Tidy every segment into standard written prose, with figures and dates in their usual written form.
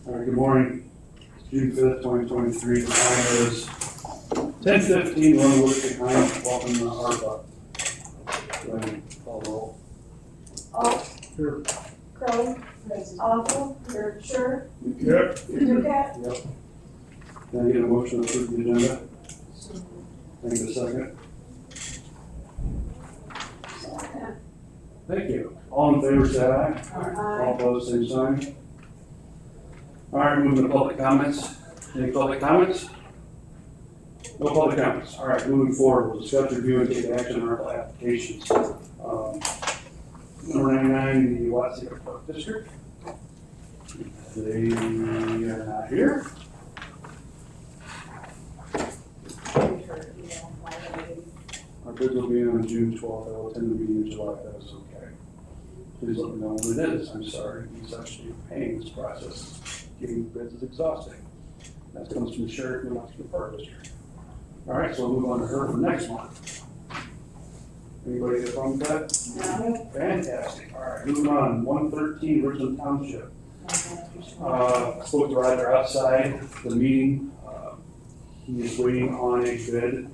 All right, good morning. It's June 5th, 2023. The time is 10:15. We're on the way behind. Welcome to ARPA. Go ahead and call the roll. Off, Here. Crow, Awful, or Sure, Yep. Ducat. Yep. Can I get a motion to approve the agenda? Thank you, a second. Thank you. All in favor, say aye. All opposed, same sign. All right, moving to public comments. Any public comments? No public comments. All right, moving forward, we'll discuss, review, and take action on our applications. Number 99, the Watsika Park District. They are not here. Our bid will be on June 12th. I will attend the meeting in July if that is okay. Please let me know when it is. I'm sorry. It's actually a pain, this process. Getting bids is exhausting. That comes from the sheriff and the Park District. All right, so we'll move on to her for next month. Anybody have a problem with that? No. Fantastic. All right, moving on. 113 Richland Township. Spoke to Roger outside the meeting. He is waiting on a bid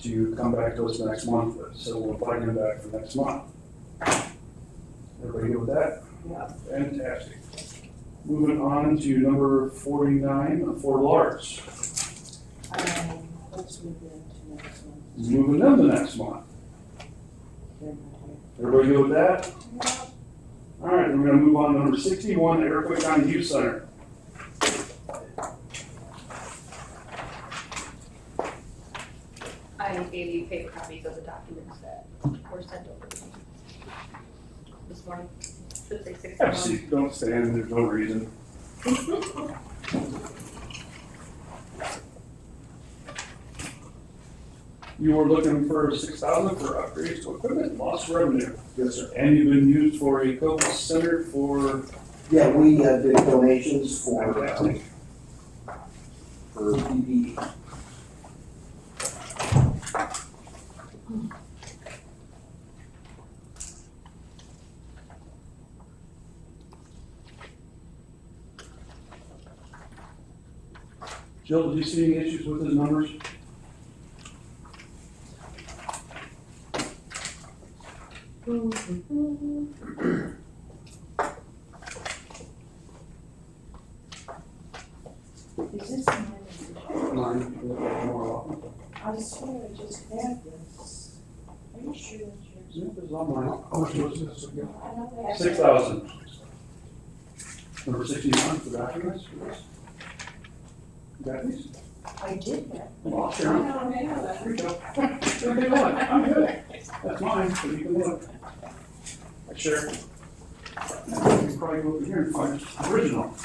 to come back to us next month, so we'll invite him back for next month. Everybody good with that? Yeah. Fantastic. Moving on to number 49, Fort Lars. Let's move it to next one. Moving them to next month. Everybody good with that? All right, we're gonna move on to number 61, Iroquois County Youth Center. I gave you paper copies of the documents that were sent over to me this morning. Should say 61. Have a seat, don't stand, there's no reason. You were looking for $6,000 for upgrades to equipment and lost revenue. Yes, sir. And you've been used for a COVID center for, Yeah, we did donations for Fantastic. PPE. Jill, did you see any issues with the numbers? Is this mine? Mine, look at it more often. I swear I just had this. Are you sure that's yours? Yeah, it's on mine. How much was this again? I know they have. 6,000. Number 61 for documents for this. You got these? I did that. Well, I'll I share them. don't have that. Here we go. Here we go. I'm good. That's mine, so you can look. I share. You can probably go over here and find the original.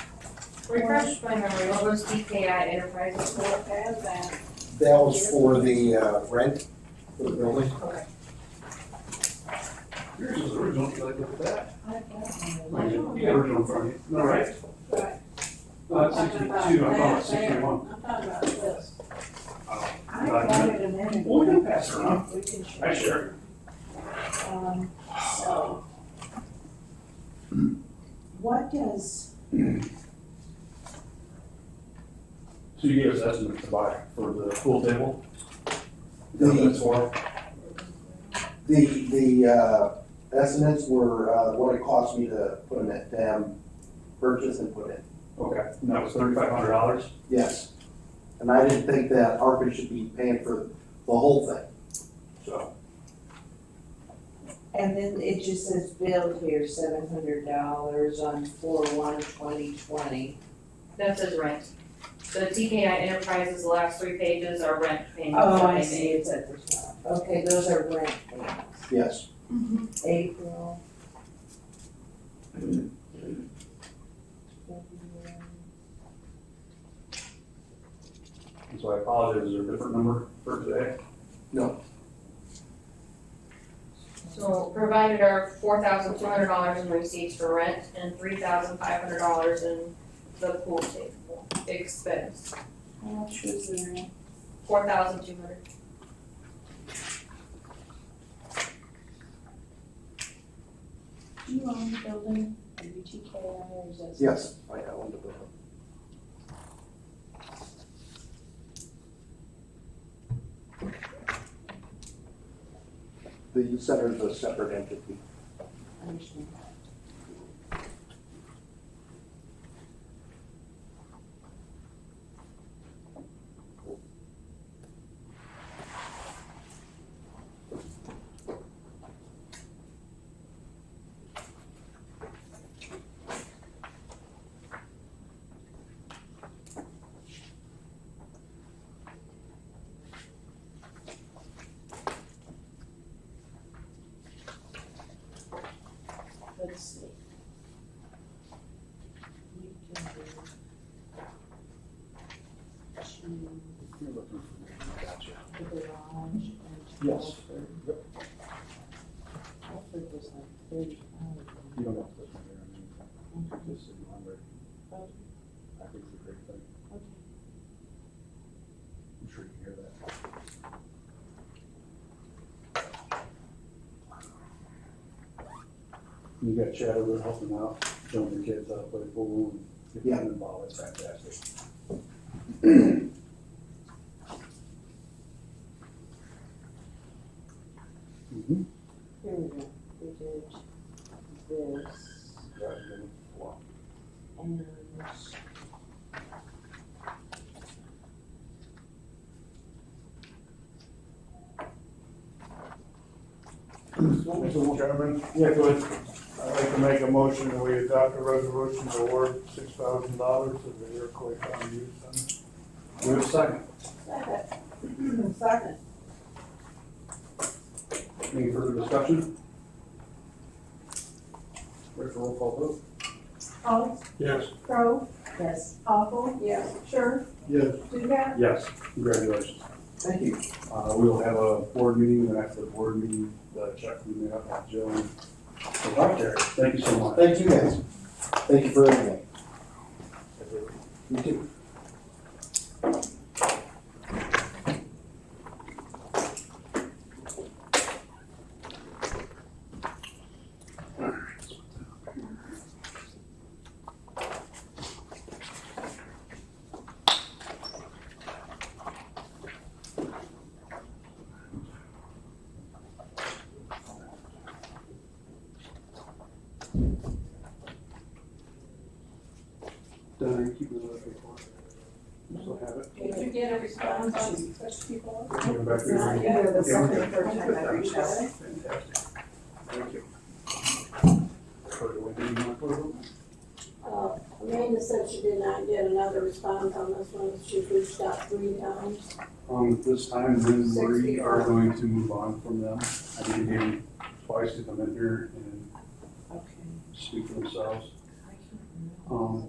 Refresh my memory, what was DKI Enterprises? What has that? That was for the rent for the building. Okay. Yours is original, you like look at that? I got You one. got original in front of you. No, right? Right. No, it's 62, I thought it was 61. I'm talking about this. Oh, I not got good. it a minute. Well, we can pass it around. We can I share. share. So. What does, So you gave us estimates to buy for the pool table? The- That's for? The estimates were what it cost me to put them at purchase and put in. Okay, and that was $3,500? Yes. And I didn't think that ARPA should be paying for the whole thing. So, And then it just says bill here, $700 on 4/1/2020. That says rent. So the TKI Enterprises, the last 3 pages are rent payments. Oh, that I they see, made. it's at the top. Okay, those are rent payments. Yes. April. February. so I apologize, is there a different number for today? So provided are $4,200 in receipts for rent and $3,500 in the pool table expense. how much was there? $4,200. Do you own the building, or you TKI, or is that? Yes, I own the building. The youth center is a separate entity. Understand. Let's see. We can do You're looking for me. Gotcha. the garage and Yes. Alfred. Alfred was like 30 hours. You don't have to put my hair on anything. Just so you know, I'm ready. Okay. I think it's a great thing. Okay. I'm sure you can hear that. You got Chad over helping out, showing your kids how to play pool and get them involved. It's fantastic. Mm-hmm. Here we go. We did this and Mr. Chairman, Yeah, go ahead. I'd like to make a motion that we adopt a resolution to award $6,000 to the Iroquois County Youth Center. Do we have a second? Second. Second. Any further discussion? Ready for roll call vote? Holmes, Yes. Crowe, yes. Awful, yes, Sure, Yes. Dugat, Yes. Congratulations. Thank you. We will have a board meeting, and after the board meeting, the check will be made up at Joe. So, okay, thank you so much. Thank you guys. Thank you for everything. You too. Done, keep it up before. You still have it? did you get a response on such people? Give it back to you. Not Yeah, yet, the we're second, good. third time I reached out. Fantastic. Thank you. Further, what do you want to do? Amanda said she did not get another response on this one, she's reached out 3 times. This time, Lynn and Marie are going to move on from them. I think they gave twice to come in here and Okay. speak for themselves. I can't remember.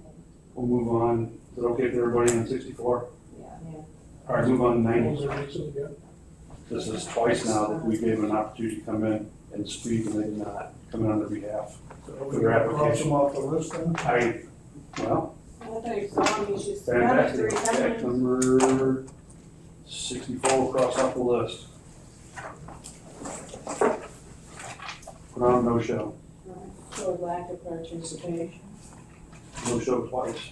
We'll move on. Is it okay for everybody on 64? Yeah. All right, move on to 90. What was the reason again? This is twice now that we gave them an opportunity to come in and speak, and they did not come in on their behalf. So For we their cross application. them off the list then? Well, I think you saw me, she's done it 3 fantastic. Check times. number 64 across off the list. Put on no show. For lack of participation. No show twice.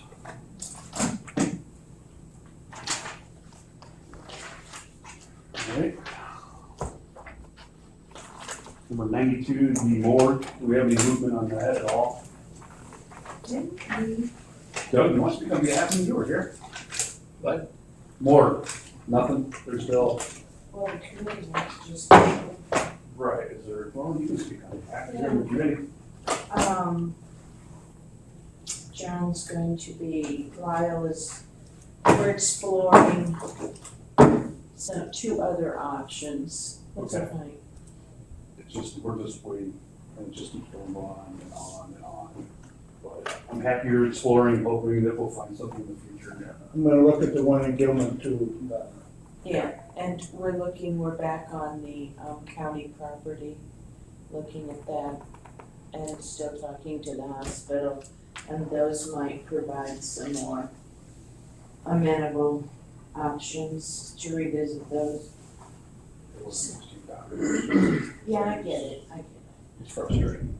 All right. Number 92, the morgue. Do we have any movement on that at all? Didn't we? Doug, you want to speak on behalf of you? You were here. What? Morgue. Nothing. There's still. Well, the committee wants just. Right. Is there? Well, you can speak on behalf of the committee. John's going to be, we're exploring some 2 other options. What's Okay. it like? It's just, we're just waiting, and it just keeps going on and on and on. But I'm happy you're exploring, hoping that we'll find something in the future. I'm gonna look at the one in Gilman too. Yeah, and we're back on the county property, looking at that, and still talking to the hospital, and those might provide some more amenable options to revisit those. It wasn't just too bad. Yeah, I get it. It's frustrating.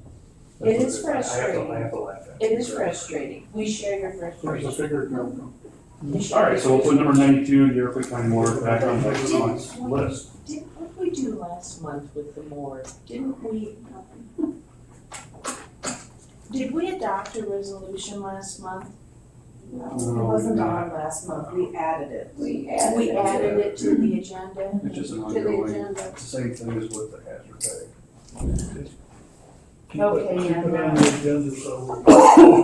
It is I have frustrating. to laugh at It is frustrating. We share your There's a frustration. figure come We All share right, your so we'll put number 92, the Iroquois County Morgue, back on next month's list. What we we do last month with the morgue? Did we adopt a resolution last month? No, No, It wasn't we're on not. last month, we added it. we We added added it to the agenda? It's just an it to the ongoing, agenda. it's the same thing as with the hazard pay. Keep Okay, it yeah, on no. the agenda so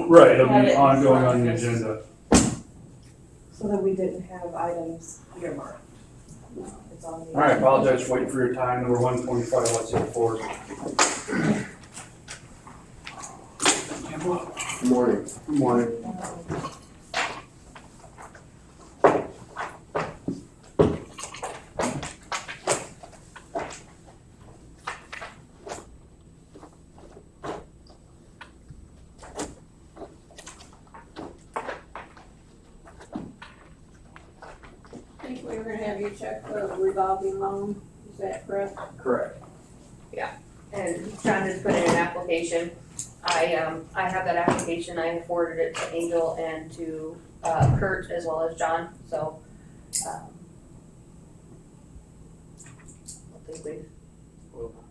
Right, it'll Have it be in ongoing front on the of us. agenda. So that we didn't have items earmarked. It's on the. All right, apologize for waiting for your time. Number 125, what's it for? Good morning. Good morning. I think we were gonna have you check the revolving loan, is that correct? Correct. And John has put in an application. I have that application, I forwarded it to Angel and to, Kurt as well as John, so, I think we,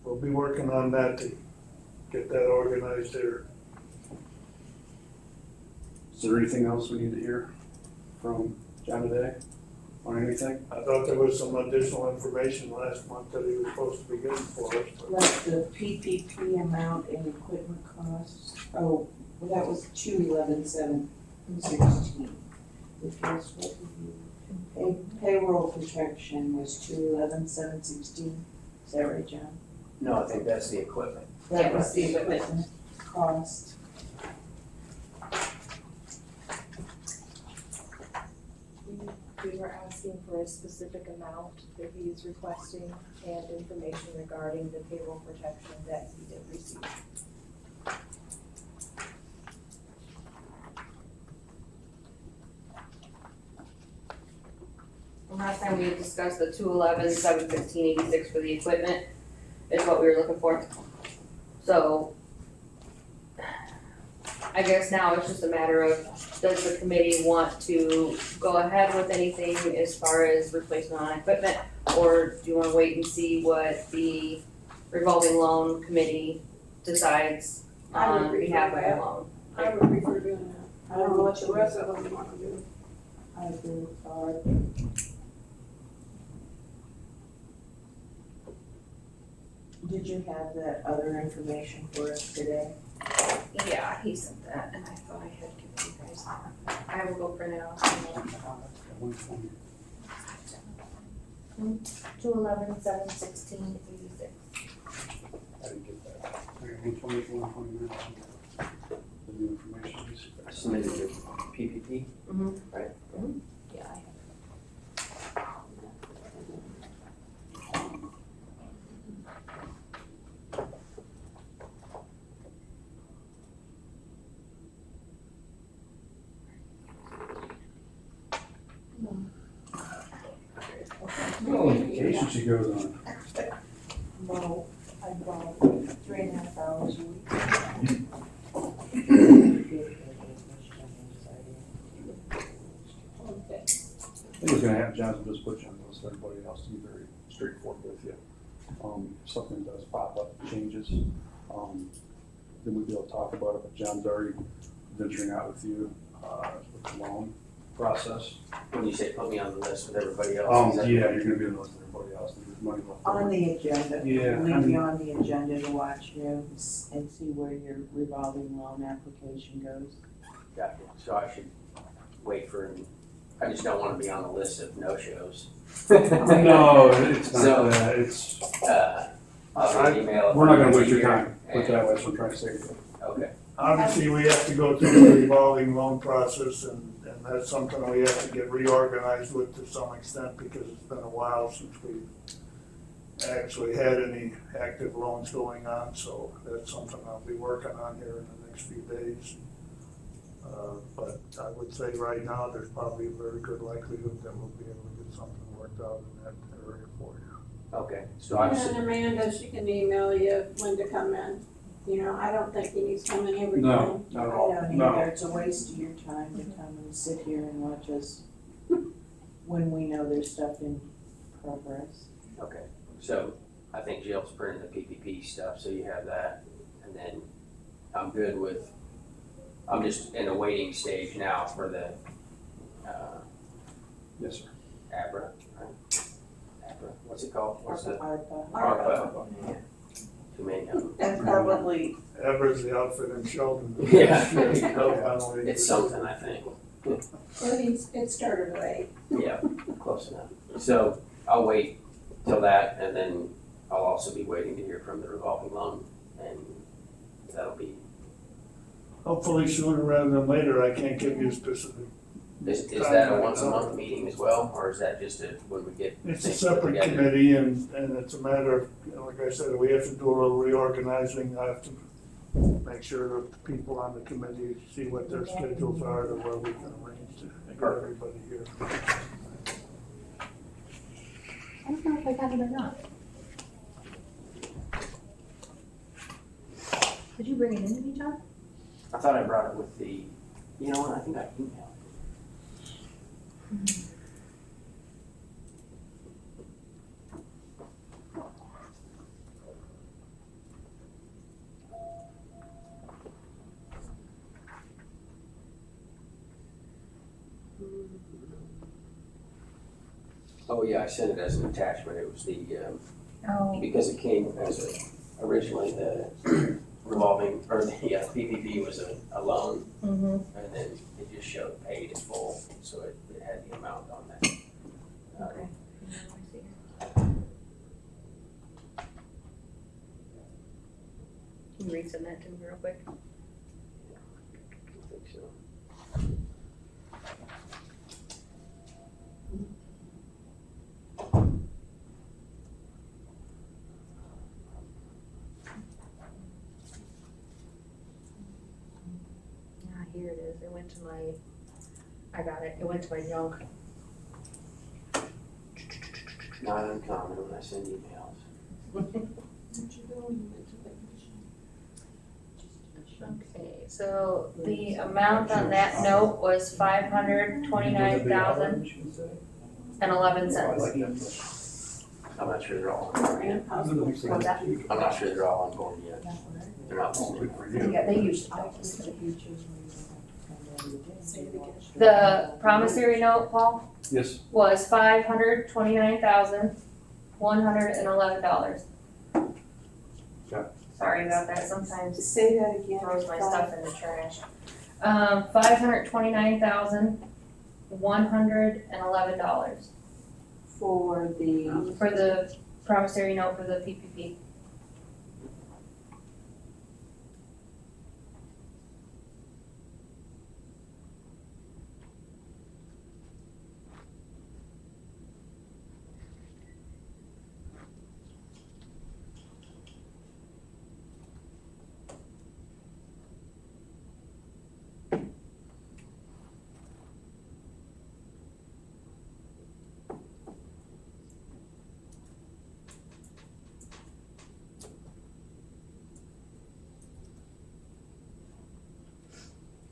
we'll be working on that to get that organized here. Is there anything else we need to hear from John today on anything? I thought there was some additional information last month that he was supposed to be getting for us, but Like the PPP amount and equipment costs, oh, well, that was 211,716. If yours, what did you, payroll protection was 211,716, is that right, John? No, I think that's the equipment. That was the equipment cost. We were asking for a specific amount that he's requesting and information regarding the payroll protection that he did receive. last time we had discussed the 211,716.86 for the equipment is what we were looking for. So, I guess now it's just a matter of, does the committee want to go ahead with anything as far as replacement on equipment? Or do you wanna wait and see what the revolving loan committee decides I would on prefer behalf of the that. loan? I would prefer doing that. I don't know what the rest of them wanna do. I agree with Barb. Did you have that other information for us today? Yeah, he sent that, and I thought I had given you guys that. I will go print it off. 211,716.86. I didn't get that. Okay, 120, 129. The new information. Submitted to PPP. Yeah, I have. Oh, vacation she goes on. No, I bought 3.5 hours a week. Okay. I think what's gonna happen, Johnson, just put you on the list of everybody else to be very straightforward with you. If something does pop up, changes, then we'll be able to talk about it, but John's already venturing out with you, with the loan process. When you say put me on the list with everybody else. is that- Yeah, you're gonna be on the list of everybody else, there's money left. On over. the agenda. Yeah, I Leave mean- you on the agenda to watch news and see where your revolving loan application goes. Gotcha. So I should wait for, I just don't wanna be on the list of no-shows. No, it's So- not that, it's, I'll get an email. we're not gonna waste your here, time, put and- that way, so I'm trying to say. Okay, obviously, we have to go through the revolving loan process, and that's something we have to get reorganized with to some extent, because it's been a while since we've actually had any active loans going on, so that's something I'll be working on here in the next few days. But I would say right now, there's probably a very good likelihood that we'll be able to get something worked out in that area for you. okay. So I'm, And Amanda, she can email you when to come in. You know, I don't think he needs to come in every No, time. not at I all, don't no. either, it's a waste of your time to come and sit here and watch us when we know there's stuff in progress. okay. So I think Jill's printing the PPP stuff, so you have that. And then I'm good with, I'm just in a waiting stage now for the, Yes, sir. ARPA, right? ARPA, what's it called? What's the? ARPA. ARPA. Yeah. Too many of them. And probably, Everett's the outfit in Sheldon. Yeah, there you go. It's something, I think. Well, it started right. Yeah, close enough. So I'll wait till that, and then I'll also be waiting to hear from the revolving loan, and that'll be, Hopefully sooner rather than later, I can't give you a specific. is that a once a month meeting as well, or is that just when we get It's a things put separate together? committee and it's a matter of, like I said, we have to do a little reorganizing. I have to make sure that the people on the committee see what their schedules are to where we can arrange to get everybody here. I don't know if I got it or not. Did you bring it in to me, John? I thought I brought it with the, you know what, I think I emailed. Oh, yeah, I sent it as an attachment. It was the, Oh. because it came as originally the revolving, or the PPP was a loan, Mm-hmm. and then it just showed paid in full, so it had the amount on that. Okay. Can you resend that to me real quick? I think so. Ah, here it is. It went to my, I got it. It went to my junk. Not uncommon when I send emails. Okay, so the amount on that note was $529.11. I'm not sure they're all on board yet. What's that? I'm not sure they're all on board yet. They're not listening. Yeah, they usually. The promissory note, Paul, Yes, was $529,111. Okay. Sorry about that, sometimes say that again. throws my stuff in the trash. $529,111 For the, for the promissory note for the PPP.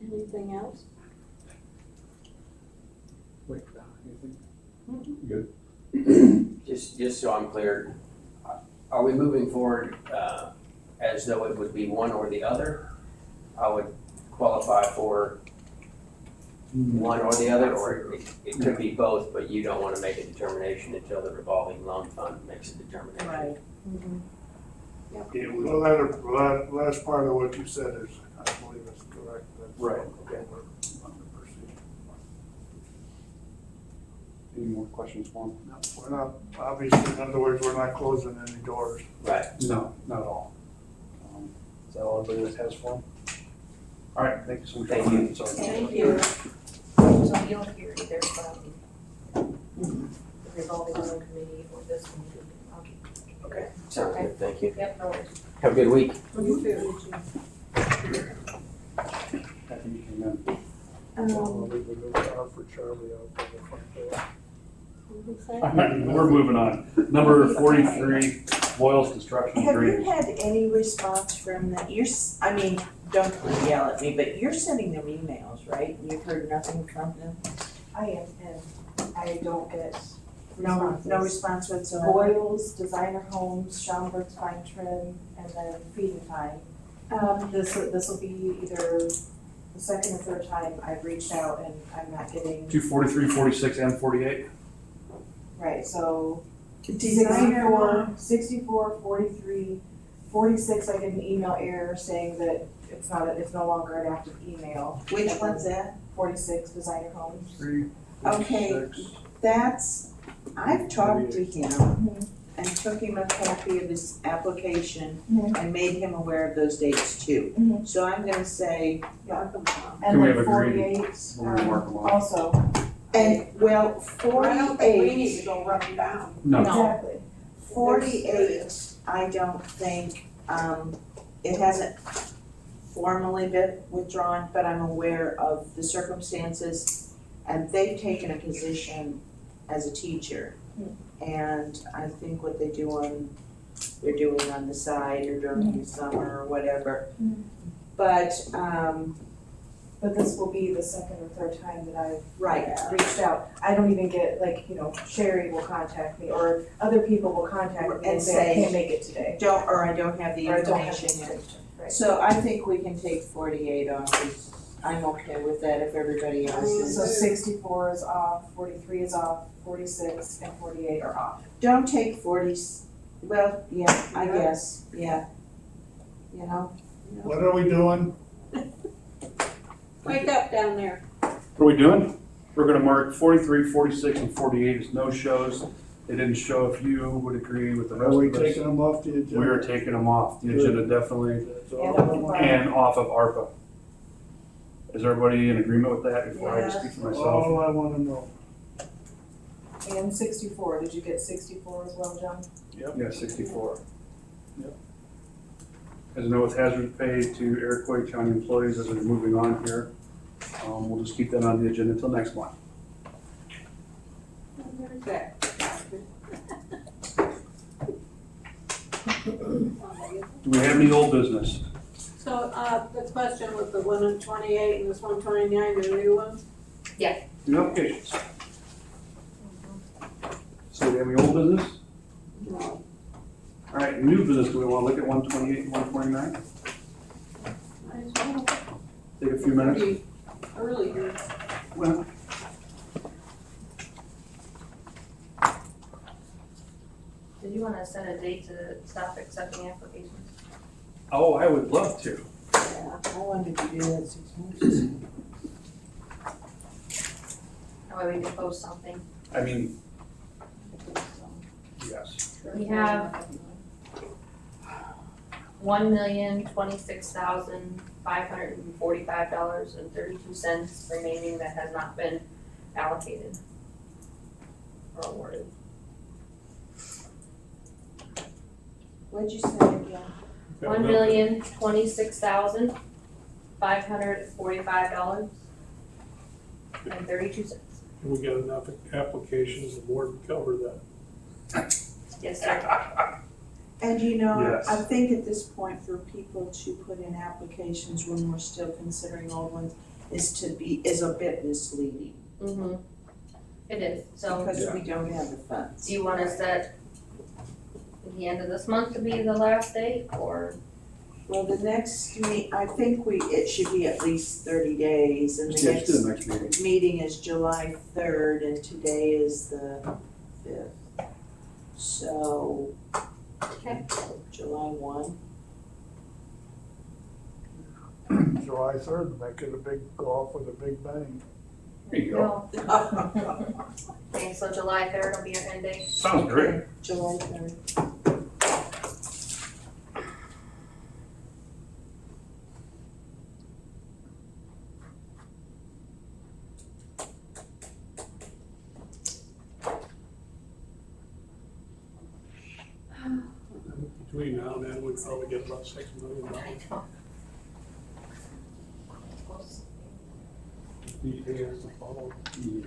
Anything else? wait for that. Anything? Good? Just so I'm clear, are we moving forward as though it would be one or the other? I would qualify for one or the other, or it could be both, but you don't want to make a determination until the revolving loan fund makes a determination. right. Well, that last part of what you said is, I believe is correct. That's Right. Okay. We're on the proceed. Any more questions for him? No, we're not, obviously, in other words, we're not closing any doors. Right. No, not at all. Is that all everybody has for him? All right, thank you so much. Thank you. Sorry. Thank you. So you'll hear either from the revolving loan committee or this committee. Okay. Sounds good, thank you. Yep, no worries. Have a good week. You too. After you came in. We'll leave the new car for Charlie out by the front door. All right, we're moving on. Number 43, Boyle's Construction Have you Drainage. had any response from that? I mean, don't yell at me, but you're sending them emails, right? You've heard nothing from them? I am, and I don't get responses. No response whatsoever. Boyles, Designer Homes, Schaumburg's Fine Trim, and then Feed and Time. This will be either the second or third time I've reached out and I'm not getting, 243, 46, and 48. right, so Designer, 64, 43, 46, I get an email error saying that it's no longer an active email. which one's that? 46, Designer Homes. 3, Okay. 46. That's, I've talked to him and took him a copy of his application and made him aware of those dates too. Mhm. So I'm gonna say, Mark 'em down. And we then have a green? 48, We'll remark them all. also, and well, I don't think we need to 48, go run them down. No. exactly. 48, I don't think, it hasn't formally been withdrawn, but I'm aware of the circumstances. And they've taken a position as a teacher. And I think what they're doing on the side or during the summer or whatever. But, But this will be the second or third time that I've right, reached out. I don't even get, Sherry will contact me, or other people will contact me and And say, I say, can't make it today. I don't have the Or I don't have information the yet. information, right. So I think we can take 48 off, 'cause I'm okay with that if everybody else is. So 64 is off, 43 is off, 46 and 48 are off. Don't take 40, well, yeah, I guess, yeah. You know? What are we doing? Wake up down there. What are we doing? We're gonna mark 43, 46, and 48 as no-shows. They didn't show if you would agree with the Are rest we of us. taking them off the agenda? We are taking them off the agenda, definitely, That's And all. off of and off of ARPA. Is everybody in agreement with that before I speak for myself? All I wanna know. And 64, did you get 64 as well, John? Yeah, 64. Yep. As a note with hazard pay to Iroquois County employees as we're moving on here, we'll just keep that on the agenda until next month. Where's that? Do we have any old business? So, the question with the 128 and this 129, the new ones? New applications. So do we have any old business? No. All right, new business, do we want to look at 128 and 129? Might as well. Take a few minutes. Pretty early here. Well, Did you wanna set a date to stop accepting applications? oh, I would love to. Yeah, I wanted to do that 6 months ago. That way we can post something. I mean, yes. We have $1,026,545.32 remaining that has not been allocated or awarded. What'd you say again? $1,026,545.32. We got enough applications, the board would cover that. Yes, sir. And you know, Yes. I think at this point for people to put in applications when we're still considering old ones is a bit misleading. Mm-hmm. It is, so Because we don't have the funds. do you wanna set the end of this month to be the last date, or? Well, the next I think it should be at least 30 days and the Let's do the next next meeting. meeting is July 3rd and today is the 5th. So, Okay. July 1. July 3rd, make it a big, go off with a big bang. There you go. Okay, so July 3rd will be your end date. Sounds great. July 3rd. Between now and then, we'd probably get about $6 million. Details to follow. Yeah.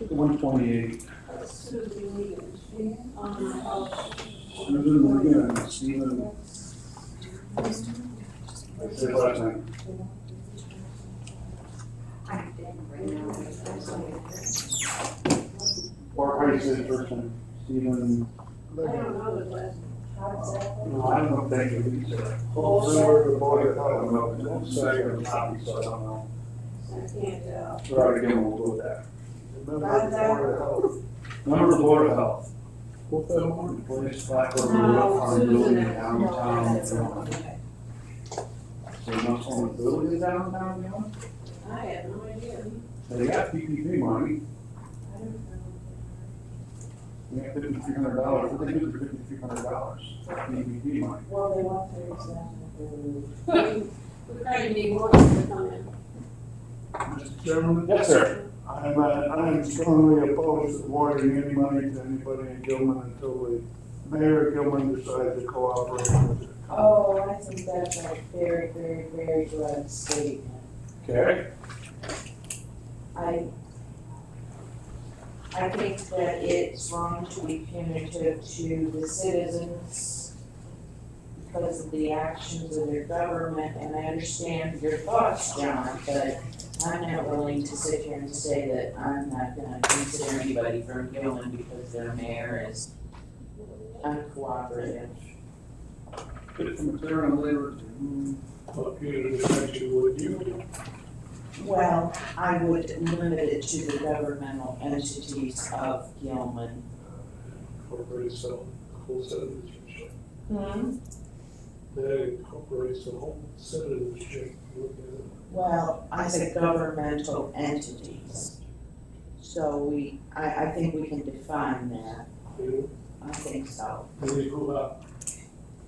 One 28. That's Susie Wiggins, she on the house. Susan again, Stephen. What's his last name? Or how do you say his first name? Stephen. I don't know the last. No, I don't know if they can use it. Wholesaler, the board, I don't know. It's second copy, so I don't know. I can't tell. So I again, we'll go with that. member of the Board of Health. Member of the Board of Health. What's that one? Place flat over No, roof on Susan building and- downtown. that's all. So not only building downtown, you know? I have no idea. They got PPP money. I don't know. We got $5,300. What they do for $5,300? PPP money. Well, they want their example. We probably need more to come in. Mr. Chairman, Yes, sir. I'm strongly opposed to awarding any money to anybody in Gilman until the mayor of Gilman decides to cooperate with it. Oh, I think that's a very, very, very good statement. Okay. I think that it's wrong to be punitive to the citizens because of the actions of their government, and I understand your thoughts, John, but I'm not willing to sit here and say that I'm not gonna consider anybody from Gilman because their mayor is uncooperative. Get from clear on labor. What punitive action would you do? Well, I would limit it to the governmental entities of Gilman. Incorporates the whole citizenship. Hmm? That incorporates the whole citizenship. Look at it. Well, I said governmental entities. So I think we can define that. You I think so. know, they grew up.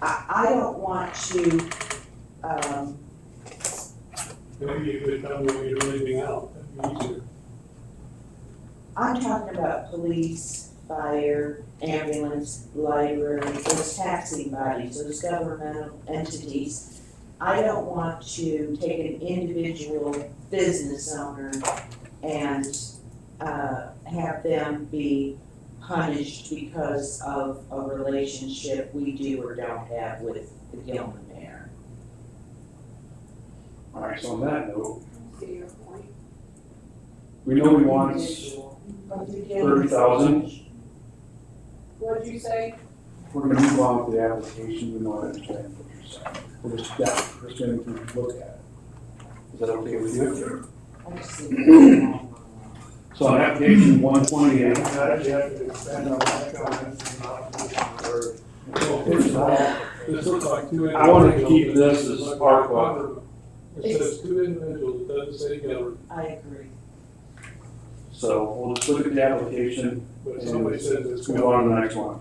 I don't want to, Maybe you could tell me what you're leaving out, that'd be easier. I'm talking about police, fire, ambulance, library, those taxing bodies, those governmental entities. I don't want to take an individual business owner and have them be punished because of a relationship we do or don't have with the Gilman mayor. All right, so on that note, See your point. we know he wants But the Gilman- 30,000. What'd you say? We're gonna move on with the application, we know I understand what you're saying. We're just, going to look at it. Is that okay with you? I see. So on application 128, That you have to expand on my comments and opposition or. Well, first of all, this looks like two individuals. I want to keep this as ARPA. It says two individuals, it doesn't say government, I agree. So we'll just look at the application, but somebody says it's let's move on to the next one.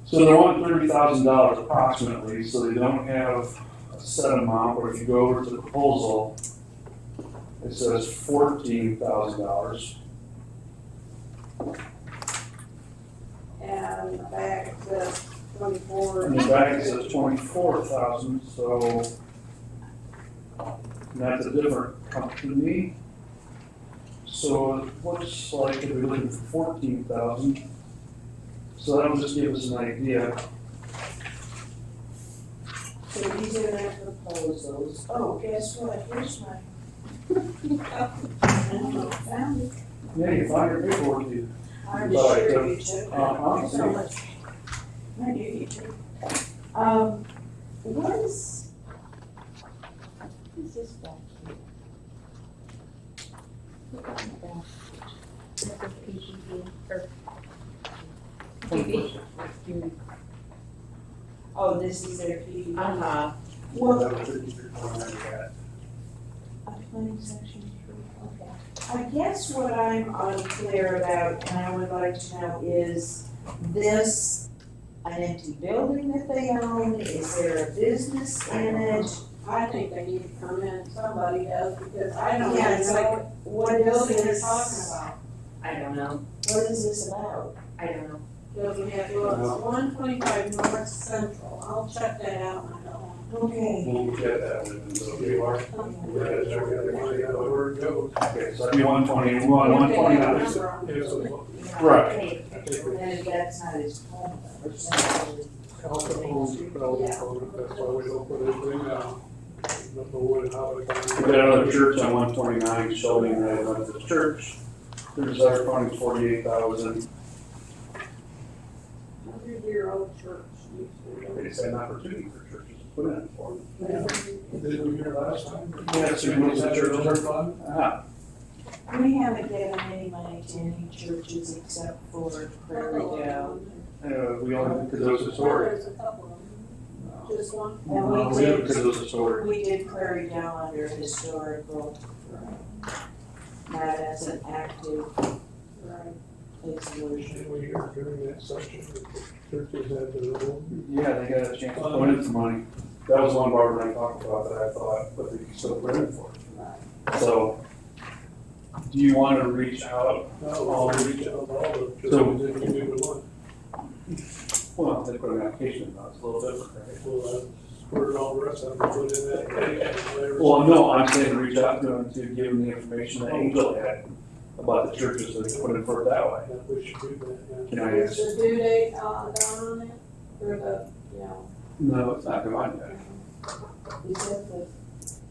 So they want $30,000 approximately, so they don't have a set amount, but if you go over to the proposal, it says $14,000. And the back says 24. And the back says 24,000, so that's a different company. So it looks like they're looking for 14,000. So that'll just give us an idea. So these are their proposals. Oh, guess what? Here's my. Found it. Yeah, you find your paperwork, you. I'm But, sure you took. uh-huh, So much. I knew you took. What is this back here? Look at the back. Oh, this is their PV. Uh-huh. Well, That was it. planning section three, okay. I guess what I'm unclear about, and I would like to know, is this an empty building that they own? Is there a business in it? I think they need to come in, somebody does, because I don't Yeah, even it's know like, what is building they're this? talking about. I don't know, What is this about? I don't know. Doesn't have, well, it's 125 North Central, I'll check that out when I go home. Okay. We'll get that one, so you are. Where it goes. Okay, so that'd be 120, we want 129. Yeah, so Right. I think we And that's not his home. count the homes, put all the code, that's why we don't put anything down. Don't know when, how to We got another church on 129, showing that runs the church. The reserve fund is 48,000. 100-year-old church. It's an opportunity for churches to put in for them. Did we hear last time? Yes, we moved the church over. fund. Ah, We haven't given any money to any churches except for Prairie Dale. we only, because it was historic. There's a couple of them, No, just one. And we we did did, because it was historic. we did Prairie Dale under historical, not as an active Right. exclusion. Did we hear during that session that the churches had their own? Yeah, they got a chance to put in some money. That was one Barbara and I talked about that I thought, but they could still put in for it. So, do you want to reach out? No, we'll reach out to all the So- churches if we do one. Well, they put an application in, it's a little different, right? Well, where all the rest of them put in that. thing. Well, no, I'm saying reach out to them to give them the information that Angel had about the churches, so they can put it for it that way. Yeah, we should do that, Can I Is ask? the due date, down on it, or the, No, it's not gone yet. You said that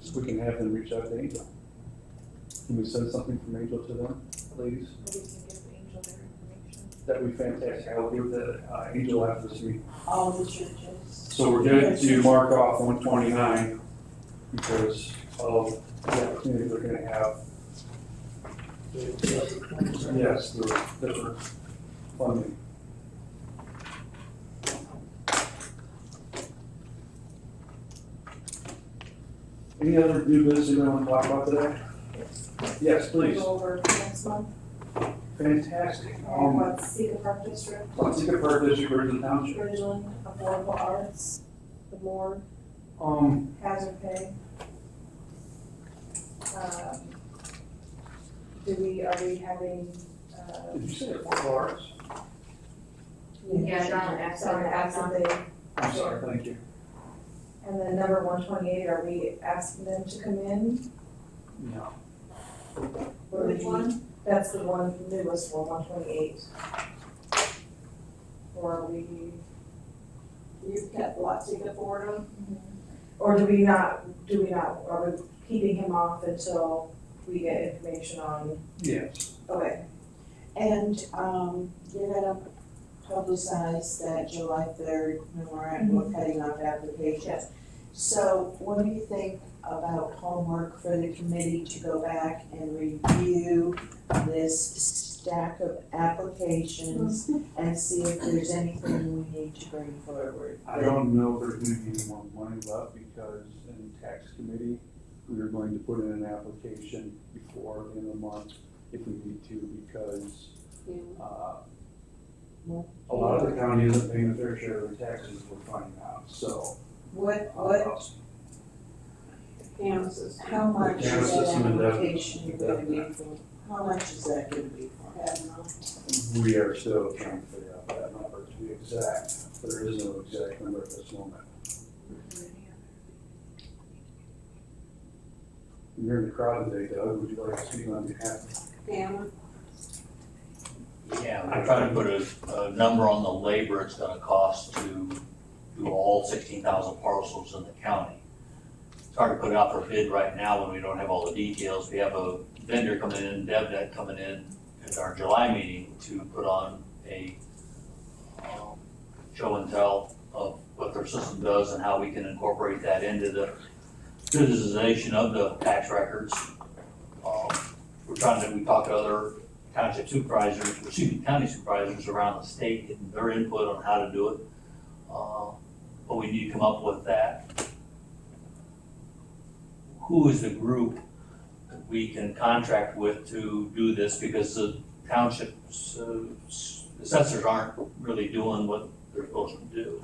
So we can have them reach out to Angel. Can we send something from Angel to them, please? What do you think of Angel their information? That'd be fantastic. I will give the Angel after this meeting. all the churches. So we're good to mark off 129 because of the opportunity they're gonna have. yeah. Yes, the different funding. Any other new business you want to talk about today? Yes, please. Go over next month, Fantastic. and what's Seeker Park District, Let's take a part of this, Bridgeland Township. Bridgeland, Affordable Arts, the board, hazard pay. Are we having, Did you say affordable arts? Yeah, it's on, it's on, it's on. accident pay? I'm sorry, thank you. And then number 128, are we asking them to come in? No. Or Which one? That's the one newest one, 128. Or are we, you've kept Watsika for them. or are we keeping him off until we get information on, Yes. okay. And, you're gonna publicize that July 3rd memorandum of cutting off applications. So what do you think about homework for the committee to go back and review this stack of applications and see if there's anything we need to bring forward? I don't know if there's gonna be any more money left because in tax committee, we are going to put in an application before the end of the month if we need to because a lot of the county isn't paying their share of the taxes, we're finding out, so. What, Kansas. how much is Kansas that system and application gonna be for? How much is that gonna be for? We are still trying to figure out that number to be exact. There is no exact number at this moment. You're in the crowd today, Doug, would you like to speak on behalf? Cameron. Yeah, I'm trying to put a number on the labor it's gonna cost to do all 16,000 parcels in the county. It's hard to put it out for bid right now when we don't have all the details. We have a vendor coming in, DevNet coming in at our July meeting to put on a show and tell of what their system does and how we can incorporate that into the digitization of the tax records. We talked to other township supervisors, county supervisors around the state, getting their input on how to do it. But we need to come up with that. Who is the group that we can contract with to do this? Because the townships, assessors aren't really doing what they're supposed to do.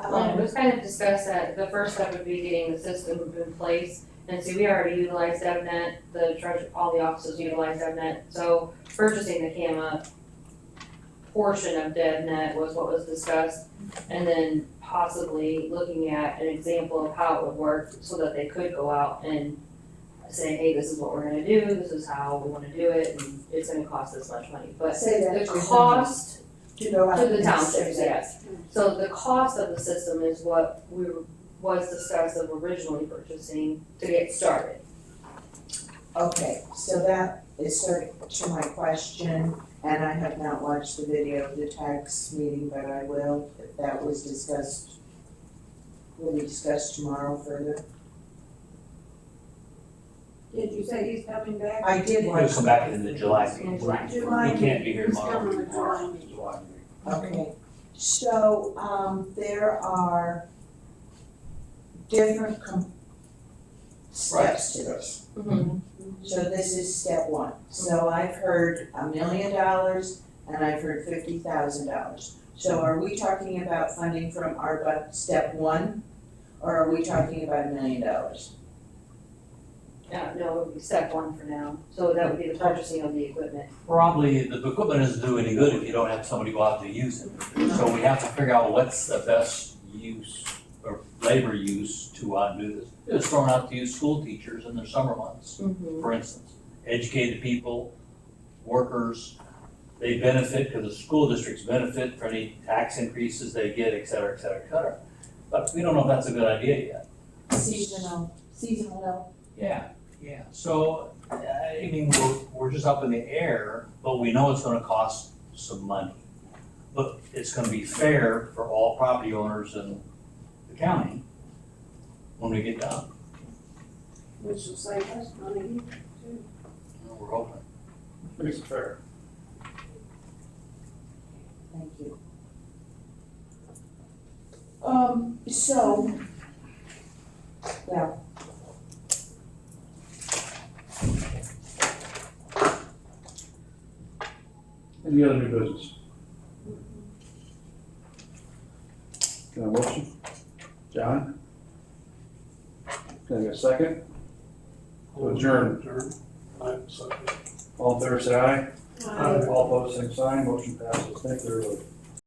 It was kind of discussed that the first step would be getting the system in place. And see, we already utilize DevNet, the treasurer, all the offices utilize DevNet, so purchasing the CAMA portion of DevNet was what was discussed. And then possibly looking at an example of how it would work so that they could go out and say, hey, this is what we're gonna do, this is how we wanna do it, and it's gonna cost this much money. But Say that the to cost To go out to the and townships, say that. yes. So the cost of the system is what was discussed of originally purchasing to get started. Okay, so that is sort of to my question, and I have not watched the video of the tax meeting, but I will, if that was discussed, will be discussed tomorrow further. Did you say he's coming back? I did He'll watch. come back in the July meeting. In July. July He can't be here meeting. tomorrow. He's coming to July meeting. July. Okay, so, there are different steps to this. So this is step one. So I've heard $1 million and I've heard $50,000. So are we talking about funding from ARPA step one? Or are we talking about $1 million? No, it would be step one for now. So that would be the purchasing of the equipment. Probably, the equipment doesn't do any good if you don't have somebody go out to use it. So we have to figure out what's the best use or labor use to do this. It's thrown out to use school teachers in their summer months, for instance. Educated people, workers, they benefit because the school districts benefit for any tax increases they get, et cetera, et cetera, et cetera. But we don't know if that's a good idea yet. Seasonal help. Yeah, so, I mean, we're just up in the air, but we know it's gonna cost some money. But it's gonna be fair for all property owners in the county when we get done. Which will save us money. We're hoping. Makes it fair. Thank you. So, yeah, Any other new business? Can I have a motion? John? Can I get a second? To adjourn. I'm sorry. All in favor, say aye. Aye. All opposed, same sign. Motion passes. Thank you, everybody.